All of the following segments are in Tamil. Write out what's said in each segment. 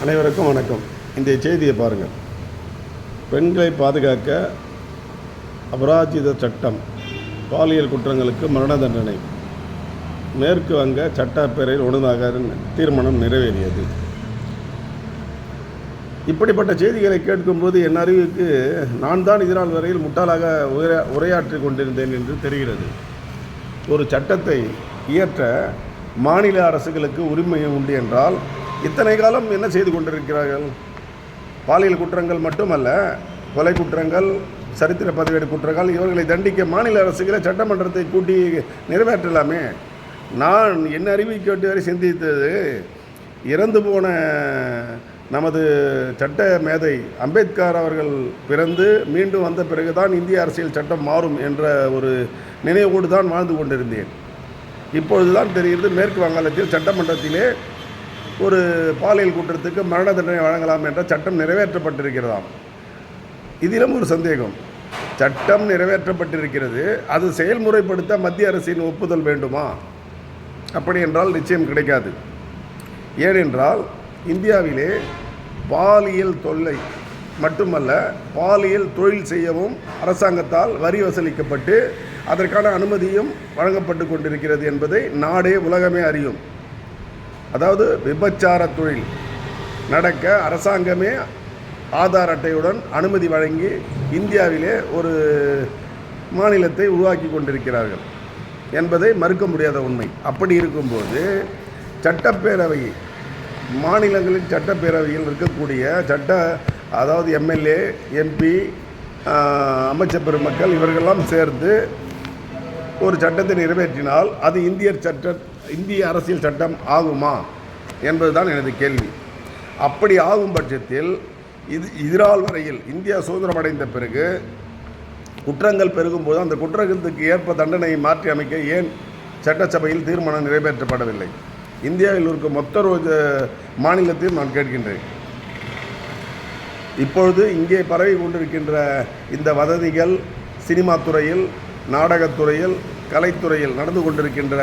அனைவருக்கும் வணக்கம். இந்த செய்தியை பாருங்கள். பெண்களை பாதுகாக்க அபராஜித சட்டம், பாலியல் குற்றங்களுக்கு மரண தண்டனை. மேற்கு வங்க சட்டப்பேரவையில் ஒழுங்காக தீர்மானம் நிறைவேறியது. இப்படிப்பட்ட செய்திகளை கேட்கும்போது என் அறிவுக்கு நான் தான் இதனால் வரையில் முட்டாளாக உரையாற்றி கொண்டிருந்தேன் என்று தெரிகிறது. ஒரு சட்டத்தை இயற்ற மாநில அரசுகளுக்கு உரிமை உண்டு என்றால் இத்தனை காலம் என்ன செய்து கொண்டிருக்கிறார்கள்? பாலியல் குற்றங்கள் மட்டுமல்ல, கொலை குற்றங்கள், சரித்திர பதிவேடு குற்றங்கள், இவர்களை தண்டிக்க மாநில அரசுகளை சட்டமன்றத்தை கூட்டி நிறைவேற்றலாமே. நான் என் அறிவை கேட்டு வரை சிந்தித்தது, இறந்து போன நமது சட்ட மேதை அம்பேத்கர் அவர்கள் பிறந்து மீண்டும் வந்த பிறகுதான் இந்திய அரசியல் சட்டம் மாறும் என்ற ஒரு நினைவோடு தான் வாழ்ந்து கொண்டிருந்தேன். இப்பொழுதுதான் தெரிகிறது, மேற்கு வங்காளத்தில் சட்டமன்றத்திலே ஒரு பாலியல் குற்றத்துக்கு மரண தண்டனை வழங்கலாம் என்ற சட்டம் நிறைவேற்றப்பட்டிருக்கிறதாம். இதிலும் ஒரு சந்தேகம். சட்டம் நிறைவேற்றப்பட்டிருக்கிறது, அது செயல்முறைப்படுத்த மத்திய அரசின் ஒப்புதல் வேண்டுமா? அப்படி என்றால் நிச்சயம் கிடைக்காது. ஏனென்றால் இந்தியாவிலே பாலியல் தொல்லை மட்டுமல்ல, பாலியல் தொழில் செய்யவும் அரசாங்கத்தால் வரி வசூலிக்கப்பட்டு அதற்கான அனுமதியும் வழங்கப்பட்டு கொண்டிருக்கிறது என்பதை நாடே உலகமே அறியும். அதாவது விபச்சார தொழில் நடக்க அரசாங்கமே ஆதார் அட்டையுடன் அனுமதி வழங்கி இந்தியாவிலே ஒரு மாநிலத்தை உருவாக்கி கொண்டிருக்கிறார்கள் என்பதை மறுக்க முடியாத உண்மை. அப்படி இருக்கும்போது சட்டப்பேரவை, மாநிலங்களின் சட்டப்பேரவையில் இருக்கக்கூடிய அதாவது எம்எல்ஏ, எம்பி, அமைச்சர் பெருமக்கள் இவர்களெல்லாம் சேர்ந்து ஒரு சட்டத்தை நிறைவேற்றினால் அது இந்திய அரசியல் சட்டம் ஆகுமா என்பதுதான் எனது கேள்வி. அப்படி ஆகும் பட்சத்தில் இதனால் வரையில் இந்தியா சுதந்திரம் அடைந்த பிறகு குற்றங்கள் பெருகும்போது அந்த குற்றத்துக்கு ஏற்ப தண்டனையை மாற்றி அமைக்க ஏன் சட்டசபையில் தீர்மானம் நிறைவேற்றப்படவில்லை? இந்தியாவில் இருக்கும் மொத்த மாநிலத்தையும் நான் கேட்கின்றேன். இப்பொழுது இங்கே பரவி கொண்டிருக்கின்ற இந்த வதந்திகள் சினிமா துறையில், நாடகத்துறையில், கலைத்துறையில் நடந்து கொண்டிருக்கின்ற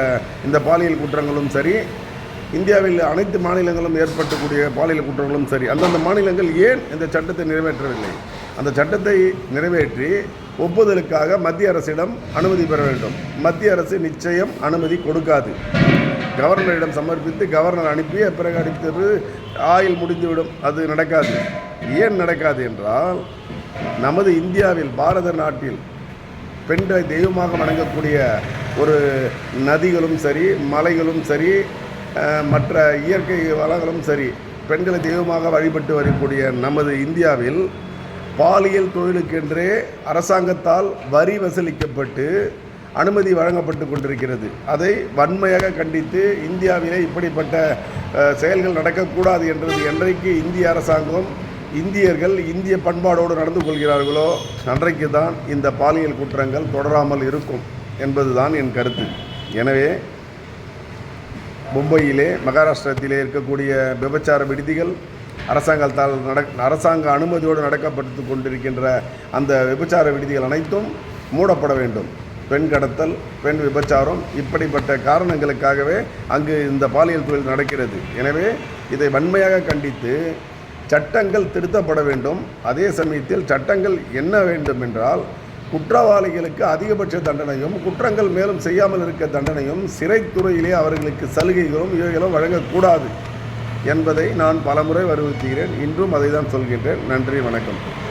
இந்த பாலியல் குற்றங்களும் சரி, இந்தியாவில் அனைத்து மாநிலங்களும் ஏற்பட்டக்கூடிய பாலியல் குற்றங்களும் சரி, அந்தந்த மாநிலங்கள் ஏன் இந்த சட்டத்தை நிறைவேற்றவில்லை? அந்த சட்டத்தை நிறைவேற்றி ஒப்புதலுக்காக மத்திய அரசிடம் அனுமதி பெற வேண்டும். மத்திய அரசு நிச்சயம் அனுமதி கொடுக்காது. கவர்னரிடம் சமர்ப்பித்து கவர்னர் அனுப்பி பிறகு அனுப்பித்து ஆயில் முடிந்துவிடும். அது நடக்காது. ஏன் நடக்காது என்றால், நமது இந்தியாவில், பாரத நாட்டில் பெண்களை தெய்வமாக வணங்கக்கூடிய ஒரு நதிகளும் சரி, மலைகளும் சரி, மற்ற இயற்கை வளங்களும் சரி, பெண்களை தெய்வமாக வழிபட்டு வரக்கூடிய நமது இந்தியாவில் பாலியல் தொழிலுக்கென்றே அரசாங்கத்தால் வரி வசூலிக்கப்பட்டு அனுமதி வழங்கப்பட்டு கொண்டிருக்கிறது. அதை வன்மையாக கண்டித்து இந்தியாவிலே இப்படிப்பட்ட செயல்கள் நடக்கக்கூடாது என்றது என்றைக்கு இந்திய அரசாங்கம், இந்தியர்கள் இந்திய பண்பாடோடு நடந்து கொள்கிறார்களோ அன்றைக்கு தான் இந்த பாலியல் குற்றங்கள் தொடராமல் இருக்கும் என்பதுதான் என் கருத்து. எனவே மும்பையிலே, மகாராஷ்டிரத்திலே இருக்கக்கூடிய விபச்சார விடுதிகள் அரசாங்க அனுமதியோடு நடக்கப்பட்டு கொண்டிருக்கின்ற அந்த விபச்சார விடுதிகள் அனைத்தும் மூடப்பட வேண்டும். பெண் கடத்தல், பெண் விபச்சாரம், இப்படிப்பட்ட காரணங்களுக்காகவே அங்கு இந்த பாலியல் தொழில் நடக்கிறது. எனவே இதை வன்மையாக கண்டித்து சட்டங்கள் திருத்தப்பட வேண்டும். அதே சமயத்தில் சட்டங்கள் என்ன வேண்டும் என்றால், குற்றவாளிகளுக்கு அதிகபட்ச தண்டனையும், குற்றங்கள் மேலும் செய்யாமல் இருக்க தண்டனையும், சிறைத்துறையிலே அவர்களுக்கு சலுகைகளும் இவைகளும் வழங்கக்கூடாது என்பதை நான் பலமுறை வலியுறுத்துகிறேன். இன்றும் அதை தான் சொல்கின்றேன். நன்றி, வணக்கம்.